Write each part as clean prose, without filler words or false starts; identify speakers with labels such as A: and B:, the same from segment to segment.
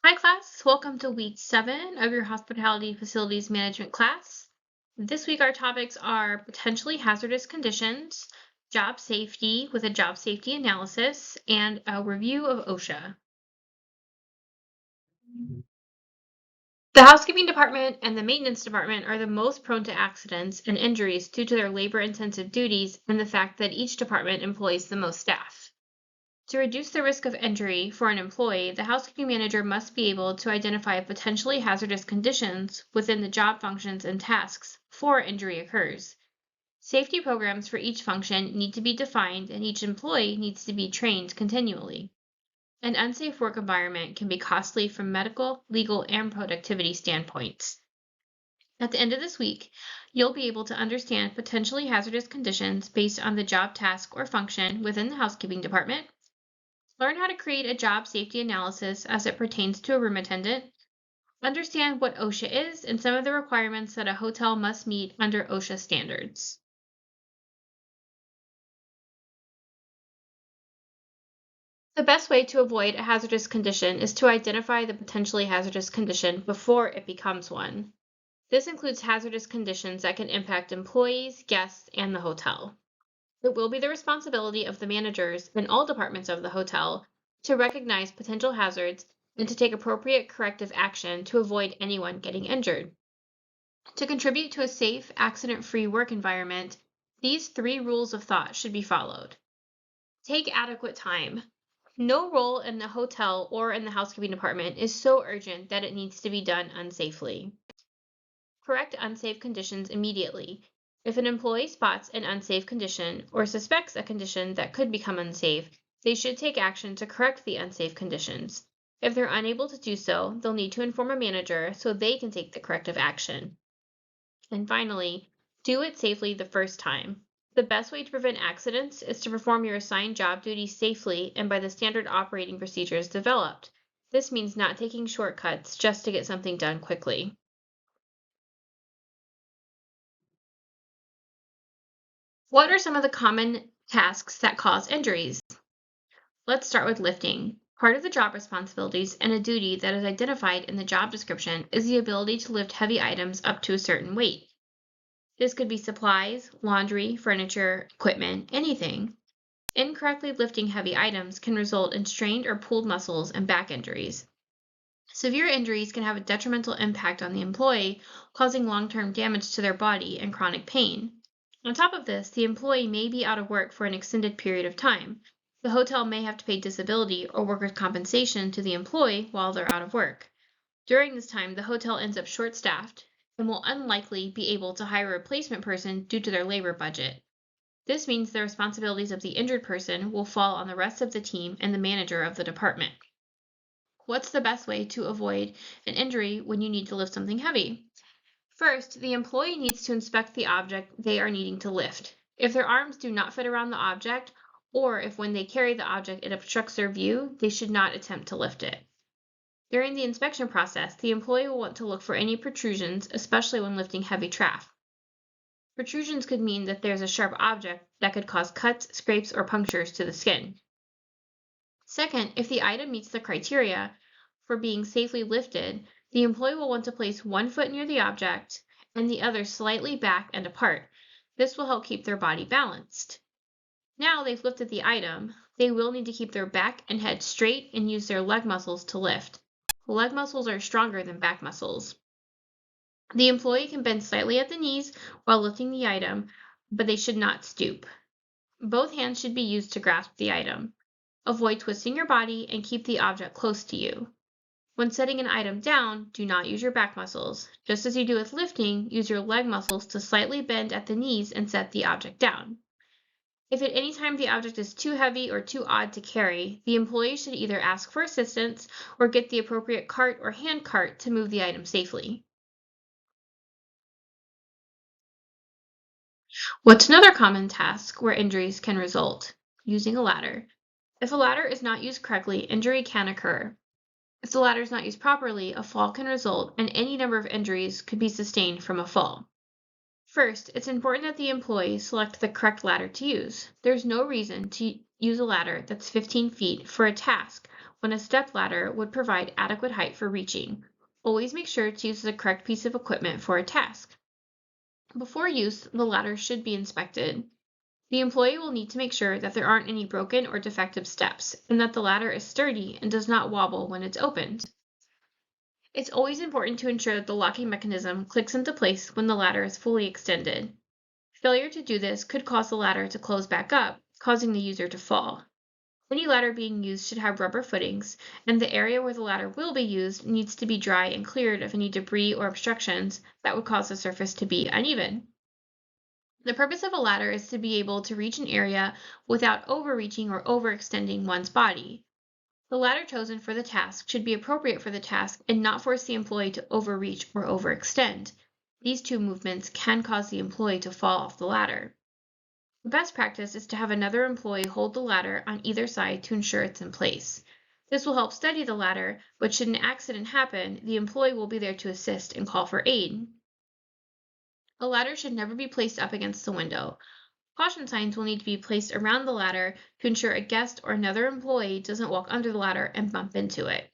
A: Hi class, welcome to week 7 of your hospitality facilities management class. This week our topics are potentially hazardous conditions, job safety with a job safety analysis, and a review of OSHA. The housekeeping department and the maintenance department are the most prone to accidents and injuries due to their labor-intensive duties and the fact that each department employs the most staff. To reduce the risk of injury for an employee, the housekeeping manager must be able to identify potentially hazardous conditions within the job functions and tasks before injury occurs. Safety programs for each function need to be defined, and each employee needs to be trained continually. An unsafe work environment can be costly from medical, legal, and productivity standpoints. At the end of this week, you'll be able to understand potentially hazardous conditions based on the job task or function within the housekeeping department. Learn how to create a job safety analysis as it pertains to a room attendant. Understand what OSHA is and some of the requirements that a hotel must meet under OSHA standards. The best way to avoid a hazardous condition is to identify the potentially hazardous condition before it becomes one. This includes hazardous conditions that can impact employees, guests, and the hotel. It will be the responsibility of the managers in all departments of the hotel to recognize potential hazards and to take appropriate corrective action to avoid anyone getting injured. To contribute to a safe, accident-free work environment, these 3 rules of thought should be followed. Take adequate time. No role in the hotel or in the housekeeping department is so urgent that it needs to be done unsafely. Correct unsafe conditions immediately. If an employee spots an unsafe condition or suspects a condition that could become unsafe, they should take action to correct the unsafe conditions. If they're unable to do so, they'll need to inform a manager so they can take the corrective action. And finally, do it safely the first time. The best way to prevent accidents is to perform your assigned job duties safely and by the standard operating procedures developed. This means not taking shortcuts just to get something done quickly. What are some of the common tasks that cause injuries? Let's start with lifting. Part of the job responsibilities and a duty that is identified in the job description is the ability to lift heavy items up to a certain weight. This could be supplies, laundry, furniture, equipment, anything. Incorrectly lifting heavy items can result in strained or pulled muscles and back injuries. Severe injuries can have a detrimental impact on the employee, causing long-term damage to their body and chronic pain. On top of this, the employee may be out of work for an extended period of time. The hotel may have to pay disability or workers' compensation to the employee while they're out of work. During this time, the hotel ends up short-staffed and will unlikely be able to hire a replacement person due to their labor budget. This means the responsibilities of the injured person will fall on the rest of the team and the manager of the department. What's the best way to avoid an injury when you need to lift something heavy? First, the employee needs to inspect the object they are needing to lift. If their arms do not fit around the object, or if when they carry the object it obstructs their view, they should not attempt to lift it. During the inspection process, the employee will want to look for any protrusions, especially when lifting heavy trash. Protrusions could mean that there's a sharp object that could cause cuts, scrapes, or punctures to the skin. Second, if the item meets the criteria for being safely lifted, the employee will want to place one foot near the object and the other slightly back and apart. This will help keep their body balanced. Now they've lifted the item, they will need to keep their back and head straight and use their leg muscles to lift. Leg muscles are stronger than back muscles. The employee can bend slightly at the knees while lifting the item, but they should not stoop. Both hands should be used to grasp the item. Avoid twisting your body and keep the object close to you. When setting an item down, do not use your back muscles. Just as you do with lifting, use your leg muscles to slightly bend at the knees and set the object down. If at any time the object is too heavy or too odd to carry, the employee should either ask for assistance or get the appropriate cart or hand cart to move the item safely. What's another common task where injuries can result? Using a ladder. If a ladder is not used correctly, injury can occur. If the ladder is not used properly, a fall can result, and any number of injuries could be sustained from a fall. First, it's important that the employee select the correct ladder to use. There's no reason to use a ladder that's 15 feet for a task when a step ladder would provide adequate height for reaching. Always make sure to use the correct piece of equipment for a task. Before use, the ladder should be inspected. The employee will need to make sure that there aren't any broken or defective steps and that the ladder is sturdy and does not wobble when it's opened. It's always important to ensure that the locking mechanism clicks into place when the ladder is fully extended. Failure to do this could cause the ladder to close back up, causing the user to fall. Any ladder being used should have rubber footings, and the area where the ladder will be used needs to be dry and cleared of any debris or obstructions that would cause the surface to be uneven. The purpose of a ladder is to be able to reach an area without overreaching or overextending one's body. The ladder chosen for the task should be appropriate for the task and not force the employee to overreach or overextend. These two movements can cause the employee to fall off the ladder. The best practice is to have another employee hold the ladder on either side to ensure it's in place. This will help steady the ladder, but should an accident happen, the employee will be there to assist and call for aid. A ladder should never be placed up against the window. Caution signs will need to be placed around the ladder to ensure a guest or another employee doesn't walk under the ladder and bump into it.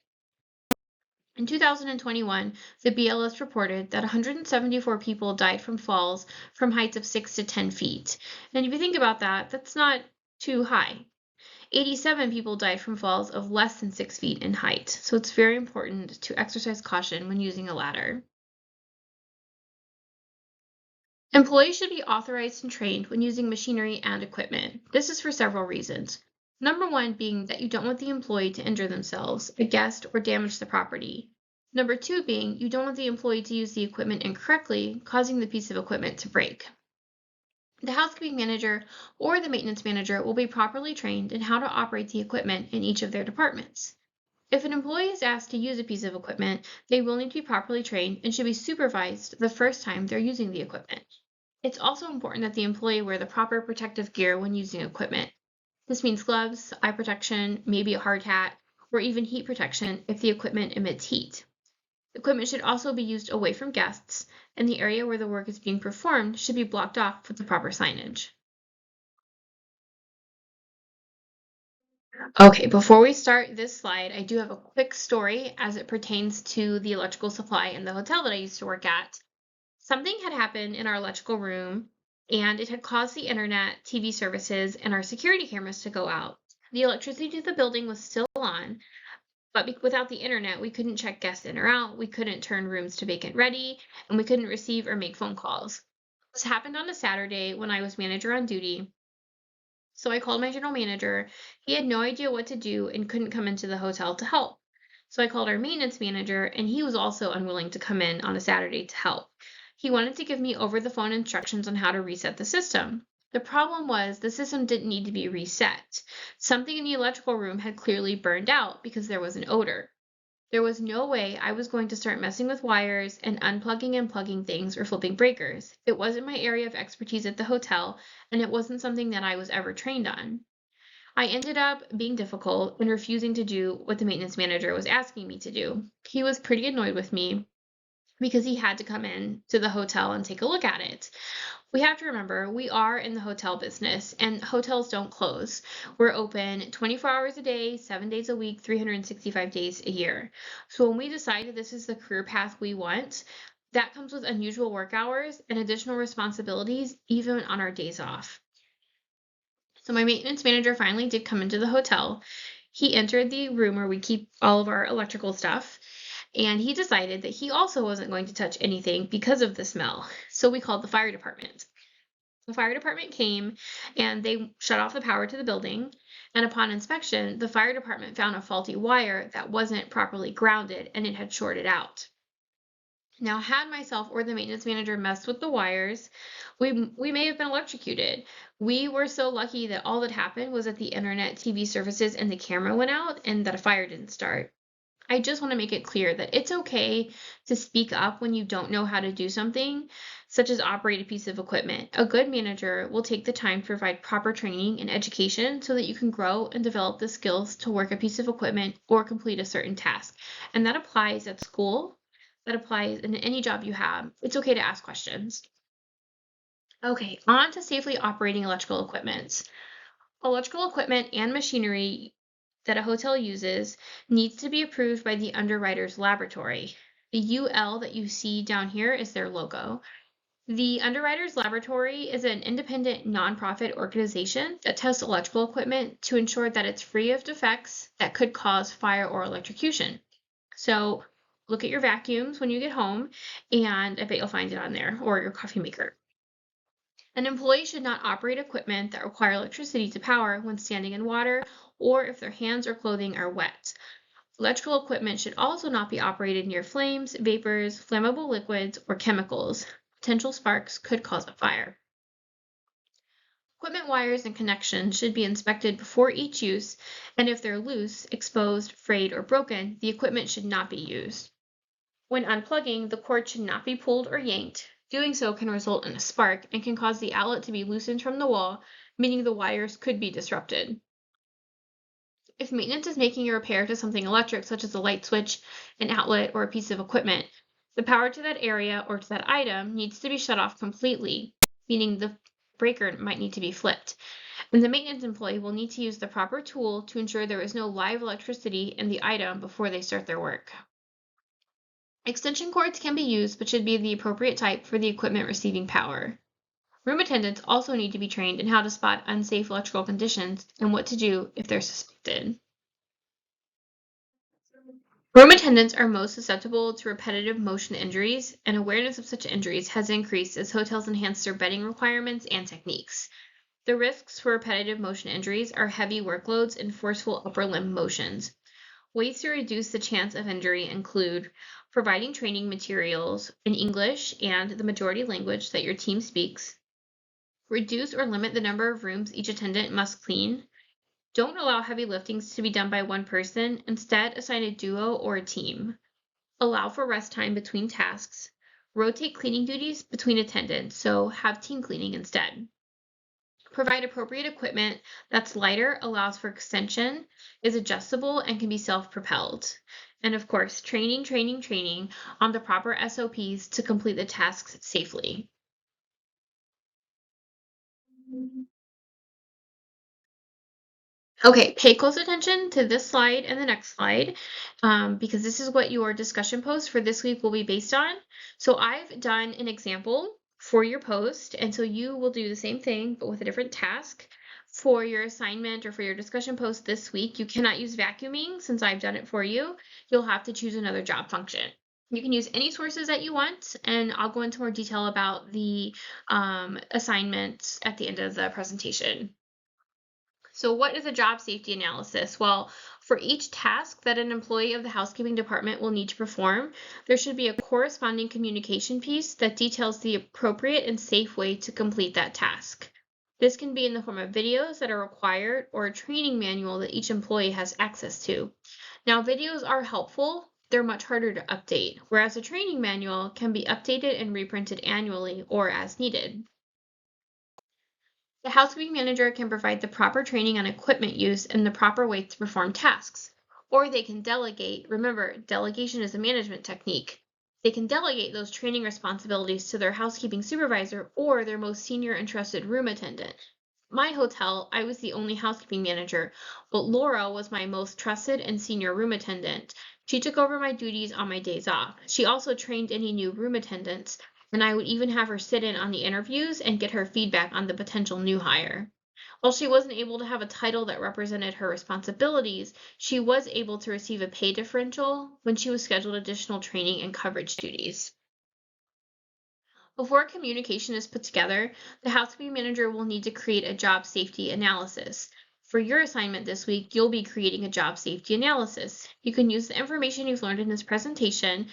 A: In 2021, the BLS reported that 174 people died from falls from heights of 6 to 10 feet. And if you think about that, that's not too high. 87 people died from falls of less than 6 feet in height. So it's very important to exercise caution when using a ladder. Employees should be authorized and trained when using machinery and equipment. This is for several reasons. Number one being that you don't want the employee to injure themselves, a guest, or damage the property. Number two being you don't want the employee to use the equipment incorrectly, causing the piece of equipment to break. The housekeeping manager or the maintenance manager will be properly trained in how to operate the equipment in each of their departments. If an employee is asked to use a piece of equipment, they will need to be properly trained and should be supervised the first time they're using the equipment. It's also important that the employee wear the proper protective gear when using equipment. This means gloves, eye protection, maybe a hard hat, or even heat protection if the equipment emits heat. Equipment should also be used away from guests, and the area where the work is being performed should be blocked off with the proper signage. Okay, before we start this slide, I do have a quick story as it pertains to the electrical supply in the hotel that I used to work at. Something had happened in our electrical room, and it had caused the internet, TV services, and our security cameras to go out. The electricity to the building was still on, but without the internet, we couldn't check guests in or out, we couldn't turn rooms to vacant ready, and we couldn't receive or make phone calls. This happened on a Saturday when I was manager on duty. So I called my general manager. He had no idea what to do and couldn't come into the hotel to help. So I called our maintenance manager, and he was also unwilling to come in on a Saturday to help. He wanted to give me over the phone instructions on how to reset the system. The problem was the system didn't need to be reset. Something in the electrical room had clearly burned out because there was an odor. There was no way I was going to start messing with wires and unplugging and plugging things or flipping breakers. It wasn't my area of expertise at the hotel, and it wasn't something that I was ever trained on. I ended up being difficult and refusing to do what the maintenance manager was asking me to do. He was pretty annoyed with me because he had to come in to the hotel and take a look at it. We have to remember we are in the hotel business and hotels don't close. We're open 24 hours a day, 7 days a week, 365 days a year. So when we decided this is the career path we want, that comes with unusual work hours and additional responsibilities even on our days off. So my maintenance manager finally did come into the hotel. He entered the room where we keep all of our electrical stuff, and he decided that he also wasn't going to touch anything because of the smell. So we called the fire department. The fire department came and they shut off the power to the building. And upon inspection, the fire department found a faulty wire that wasn't properly grounded and it had shorted out. Now, had myself or the maintenance manager messed with the wires, we may have been electrocuted. We were so lucky that all that happened was that the internet, TV services, and the camera went out and that a fire didn't start. I just want to make it clear that it's okay to speak up when you don't know how to do something, such as operate a piece of equipment. A good manager will take the time to provide proper training and education so that you can grow and develop the skills to work a piece of equipment or complete a certain task. And that applies at school, that applies in any job you have. It's okay to ask questions. Okay, on to safely operating electrical equipment. Electrical equipment and machinery that a hotel uses needs to be approved by the underwriter's laboratory. The UL that you see down here is their logo. The Underwriters Laboratory is an independent nonprofit organization that tests electrical equipment to ensure that it's free of defects that could cause fire or electrocution. So look at your vacuums when you get home, and I bet you'll find it on there, or your coffee maker. An employee should not operate equipment that require electricity to power when standing in water or if their hands or clothing are wet. Electrical equipment should also not be operated near flames, vapors, flammable liquids, or chemicals. Potential sparks could cause a fire. Equipment wires and connections should be inspected before each use, and if they're loose, exposed, frayed, or broken, the equipment should not be used. When unplugging, the cord should not be pulled or yanked. Doing so can result in a spark and can cause the outlet to be loosened from the wall, meaning the wires could be disrupted. If maintenance is making a repair to something electric, such as a light switch, an outlet, or a piece of equipment, the power to that area or to that item needs to be shut off completely, meaning the breaker might need to be flipped. And the maintenance employee will need to use the proper tool to ensure there is no live electricity in the item before they start their work. Extension cords can be used, but should be the appropriate type for the equipment receiving power. Room attendants also need to be trained in how to spot unsafe electrical conditions and what to do if they're suspected. Room attendants are most susceptible to repetitive motion injuries, and awareness of such injuries has increased as hotels enhance their bedding requirements and techniques. The risks for repetitive motion injuries are heavy workloads and forceful upper limb motions. Ways to reduce the chance of injury include providing training materials in English and the majority language that your team speaks. Reduce or limit the number of rooms each attendant must clean. Don't allow heavy liftings to be done by one person. Instead, assign a duo or a team. Allow for rest time between tasks. Rotate cleaning duties between attendants, so have team cleaning instead. Provide appropriate equipment that's lighter, allows for extension, is adjustable, and can be self-propelled. And of course, training on the proper SOPs to complete the tasks safely. Okay, pay close attention to this slide and the next slide, because this is what your discussion post for this week will be based on. So I've done an example for your post, and so you will do the same thing, but with a different task. For your assignment or for your discussion post this week, you cannot use vacuuming since I've done it for you. You'll have to choose another job function. You can use any sources that you want, and I'll go into more detail about the assignments at the end of the presentation. So what is a job safety analysis? Well, for each task that an employee of the housekeeping department will need to perform, there should be a corresponding communication piece that details the appropriate and safe way to complete that task. This can be in the form of videos that are required or a training manual that each employee has access to. Now, videos are helpful. They're much harder to update, whereas a training manual can be updated and reprinted annually or as needed. The housekeeping manager can provide the proper training on equipment use and the proper way to perform tasks. Or they can delegate. Remember, delegation is a management technique. They can delegate those training responsibilities to their housekeeping supervisor or their most senior and trusted room attendant. My hotel, I was the only housekeeping manager, but Laura was my most trusted and senior room attendant. She took over my duties on my days off. She also trained any new room attendants, and I would even have her sit in on the interviews and get her feedback on the potential new hire. While she wasn't able to have a title that represented her responsibilities, she was able to receive a pay differential when she was scheduled additional training and coverage duties. Before communication is put together, the housekeeping manager will need to create a job safety analysis. For your assignment this week, you'll be creating a job safety analysis. You can use the information you've learned in this presentation.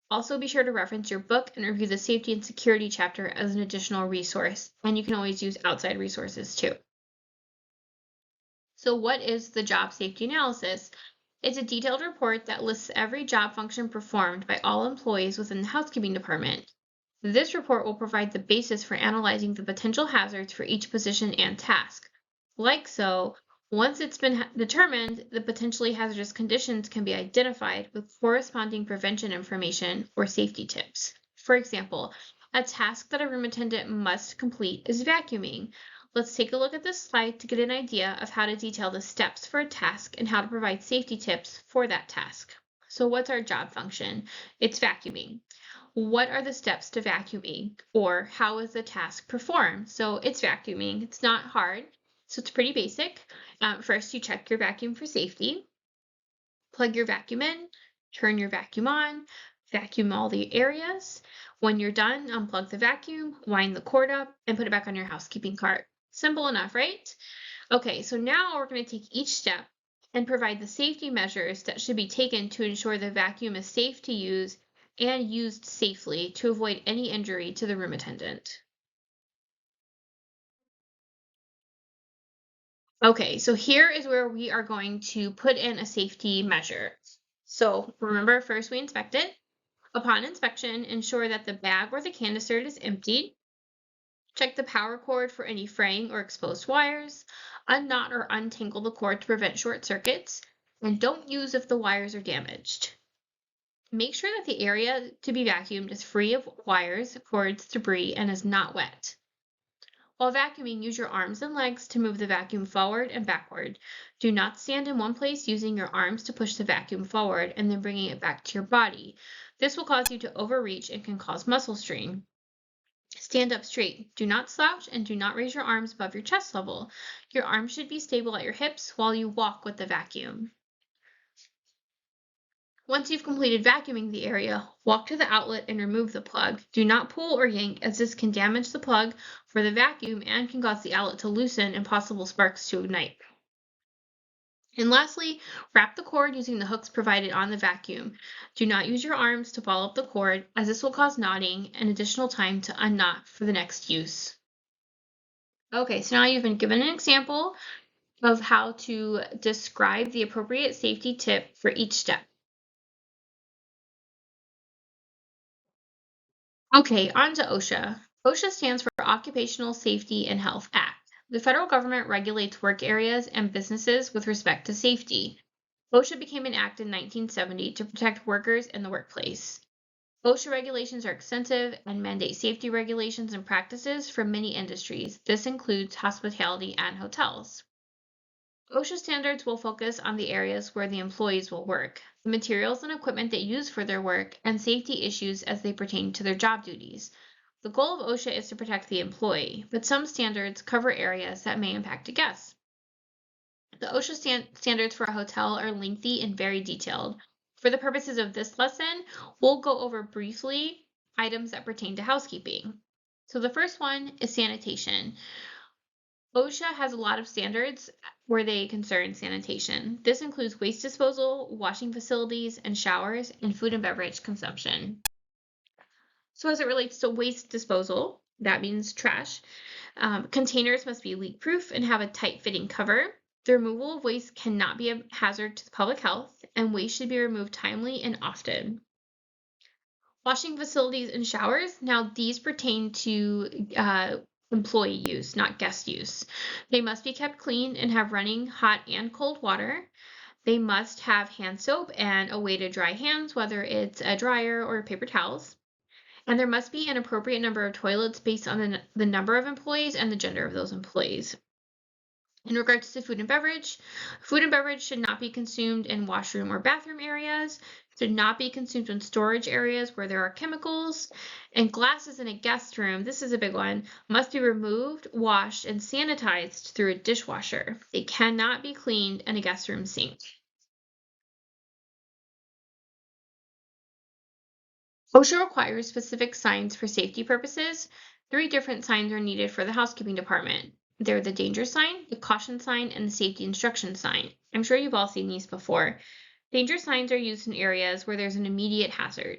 A: Also, be sure to reference your book and review the safety and security chapter as an additional resource, and you can always use outside resources too. So what is the job safety analysis? It's a detailed report that lists every job function performed by all employees within the housekeeping department. This report will provide the basis for analyzing the potential hazards for each position and task. Like so, once it's been determined, the potentially hazardous conditions can be identified with corresponding prevention information or safety tips. For example, a task that a room attendant must complete is vacuuming. Let's take a look at this slide to get an idea of how to detail the steps for a task and how to provide safety tips for that task. So what's our job function? It's vacuuming. What are the steps to vacuuming, or how is the task performed? So it's vacuuming. It's not hard, so it's pretty basic. First, you check your vacuum for safety. Plug your vacuum in, turn your vacuum on, vacuum all the areas. When you're done, unplug the vacuum, wind the cord up, and put it back on your housekeeping cart. Simple enough, right? Okay, so now we're going to take each step and provide the safety measures that should be taken to ensure the vacuum is safe to use and used safely to avoid any injury to the room attendant. Okay, so here is where we are going to put in a safety measure. So remember, first we inspect it. Upon inspection, ensure that the bag or the canister is emptied. Check the power cord for any fraying or exposed wires. Unknot or untangle the cord to prevent short circuits. And don't use if the wires are damaged. Make sure that the area to be vacuumed is free of wires, cords, debris, and is not wet. While vacuuming, use your arms and legs to move the vacuum forward and backward. Do not stand in one place using your arms to push the vacuum forward and then bringing it back to your body. This will cause you to overreach and can cause muscle strain. Stand up straight. Do not slouch and do not raise your arms above your chest level. Your arms should be stable at your hips while you walk with the vacuum. Once you've completed vacuuming the area, walk to the outlet and remove the plug. Do not pull or yank, as this can damage the plug for the vacuum and can cause the outlet to loosen and possible sparks to ignite. And lastly, wrap the cord using the hooks provided on the vacuum. Do not use your arms to follow up the cord, as this will cause knotting and additional time to unknot for the next use. Okay, so now you've been given an example of how to describe the appropriate safety tip for each step. Okay, on to OSHA. OSHA stands for Occupational Safety and Health Act. The federal government regulates work areas and businesses with respect to safety. OSHA became an act in 1970 to protect workers in the workplace. OSHA regulations are extensive and mandate safety regulations and practices for many industries. This includes hospitality and hotels. OSHA standards will focus on the areas where the employees will work, the materials and equipment they use for their work, and safety issues as they pertain to their job duties. The goal of OSHA is to protect the employee, but some standards cover areas that may impact a guest. The OSHA standards for a hotel are lengthy and very detailed. For the purposes of this lesson, we'll go over briefly items that pertain to housekeeping. So the first one is sanitation. OSHA has a lot of standards where they concern sanitation. This includes waste disposal, washing facilities, and showers, and food and beverage consumption. So as it relates to waste disposal, that means trash, containers must be leak-proof and have a tight-fitting cover. The removal of waste cannot be a hazard to the public health, and waste should be removed timely and often. Washing facilities and showers, now these pertain to employee use, not guest use. They must be kept clean and have running hot and cold water. They must have hand soap and a way to dry hands, whether it's a dryer or paper towels. And there must be an appropriate number of toilets based on the number of employees and the gender of those employees. In regards to food and beverage should not be consumed in washroom or bathroom areas, should not be consumed in storage areas where there are chemicals, and glasses in a guest room, this is a big one, must be removed, washed, and sanitized through a dishwasher. They cannot be cleaned in a guest room sink. OSHA requires specific signs for safety purposes. 3 different signs are needed for the housekeeping department. They're the danger sign, the caution sign, and the safety instruction sign. I'm sure you've all seen these before. Danger signs are used in areas where there's an immediate hazard.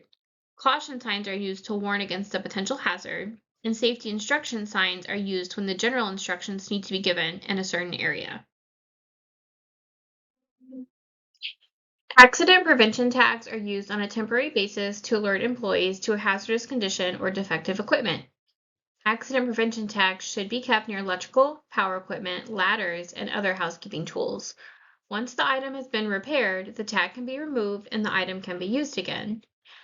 A: Caution signs are used to warn against a potential hazard, and safety instruction signs are used when the general instructions need to be given in a certain area. Accident prevention tags are used on a temporary basis to alert employees to a hazardous condition or defective equipment. Accident prevention tags should be kept near electrical, power equipment, ladders, and other housekeeping tools. Once the item has been repaired, the tag can be removed and the item can be used again.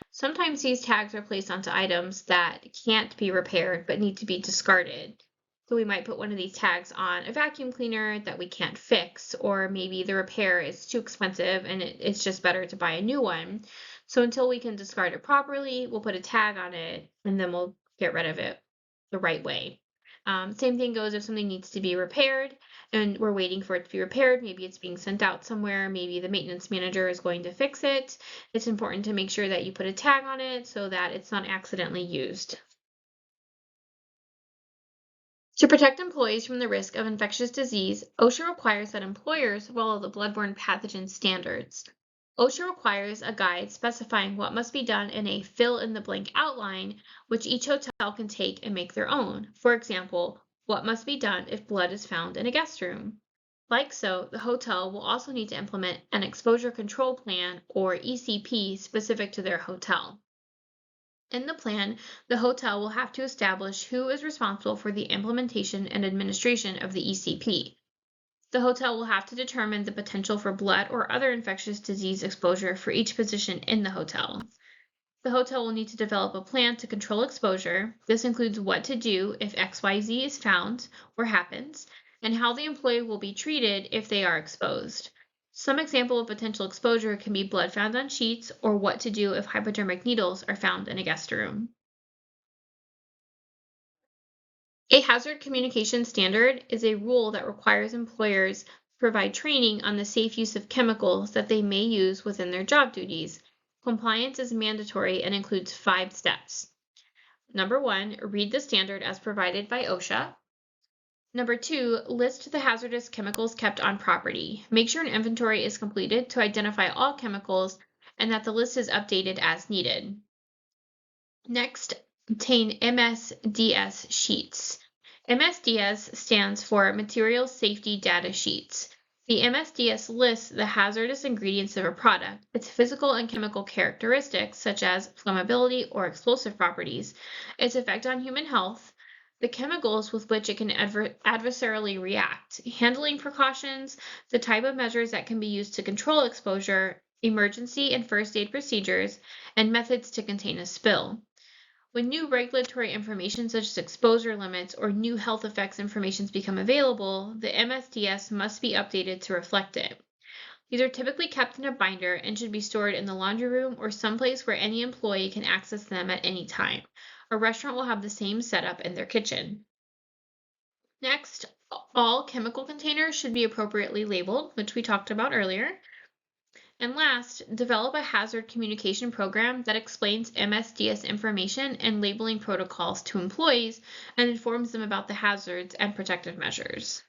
A: Sometimes these tags are placed onto items that can't be repaired but need to be discarded. So we might put one of these tags on a vacuum cleaner that we can't fix, or maybe the repair is too expensive and it's just better to buy a new one. So until we can discard it properly, we'll put a tag on it and then we'll get rid of it the right way. Same thing goes if something needs to be repaired and we're waiting for it to be repaired. Maybe it's being sent out somewhere. Maybe the maintenance manager is going to fix it. It's important to make sure that you put a tag on it so that it's not accidentally used. To protect employees from the risk of infectious disease, OSHA requires that employers follow the bloodborne pathogen standards. OSHA requires a guide specifying what must be done in a fill-in-the-blank outline, which each hotel can take and make their own. For example, what must be done if blood is found in a guest room? Like so, the hotel will also need to implement an exposure control plan, or ECP, specific to their hotel. In the plan, the hotel will have to establish who is responsible for the implementation and administration of the ECP. The hotel will have to determine the potential for blood or other infectious disease exposure for each position in the hotel. The hotel will need to develop a plan to control exposure. This includes what to do if XYZ is found or happens, and how the employee will be treated if they are exposed. Some example of potential exposure can be blood found on sheets, or what to do if hypodermic needles are found in a guest room. A hazard communication standard is a rule that requires employers to provide training on the safe use of chemicals that they may use within their job duties. Compliance is mandatory and includes 5 steps. Number 1, read the standard as provided by OSHA. Number 2, list the hazardous chemicals kept on property. Make sure an inventory is completed to identify all chemicals and that the list is updated as needed. Next, obtain MSDS sheets. MSDS stands for Material Safety Data Sheets. The MSDS lists the hazardous ingredients of a product, its physical and chemical characteristics, such as flammability or explosive properties, its effect on human health, the chemicals with which it can adversarially react, handling precautions, the type of measures that can be used to control exposure, emergency and first aid procedures, and methods to contain a spill. When new regulatory information such as exposure limits or new health effects information become available, the MSDS must be updated to reflect it. These are typically kept in a binder and should be stored in the laundry room or someplace where any employee can access them at any time. A restaurant will have the same setup in their kitchen. Next, all chemical containers should be appropriately labeled, which we talked about earlier. And last, develop a hazard communication program that explains MSDS information and labeling protocols to employees and informs them about the hazards and protective measures.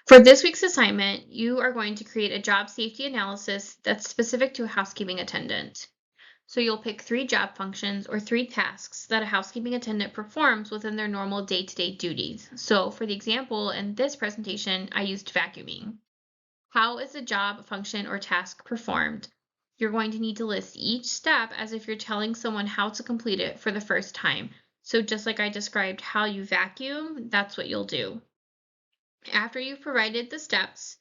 A: For this week's assignment, you are going to create a job safety analysis that's specific to a housekeeping attendant. So you'll pick 3 job functions or 3 tasks that a housekeeping attendant performs within their normal day-to-day duties. So for the example, in this presentation, I used vacuuming. How is a job, function, or task performed? You're going to need to list each step as if you're telling someone how to complete it for the first time. So just like I described how you vacuum, that's what you'll do. After you've provided the steps,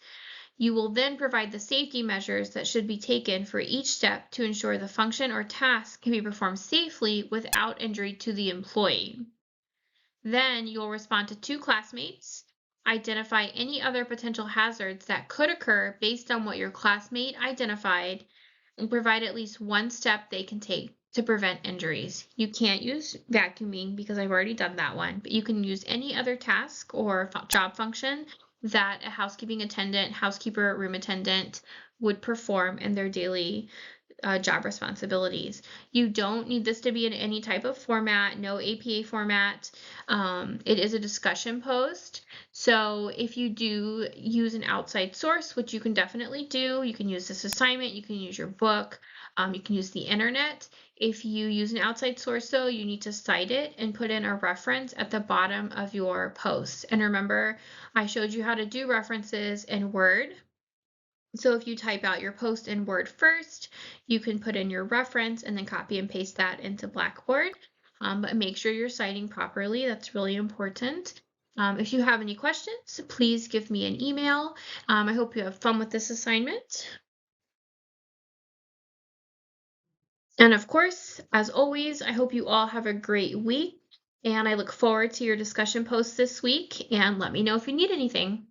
A: you will then provide the safety measures that should be taken for each step to ensure the function or task can be performed safely without injury to the employee. Then you'll respond to 2 classmates, identify any other potential hazards that could occur based on what your classmate identified, and provide at least 1 step they can take to prevent injuries. You can't use vacuuming because I've already done that one, but you can use any other task or job function that a housekeeping attendant, housekeeper, room attendant would perform in their daily job responsibilities. You don't need this to be in any type of format, no APA format. It is a discussion post. So if you do use an outside source, which you can definitely do, you can use this assignment, you can use your book, you can use the internet. If you use an outside source though, you need to cite it and put in a reference at the bottom of your post. And remember, I showed you how to do references in Word. So if you type out your post in Word first, you can put in your reference and then copy and paste that into Blackboard. But make sure you're citing properly. That's really important. If you have any questions, please give me an email. I hope you have fun with this assignment. And of course, as always, I hope you all have a great week. And I look forward to your discussion posts this week, and let me know if you need anything.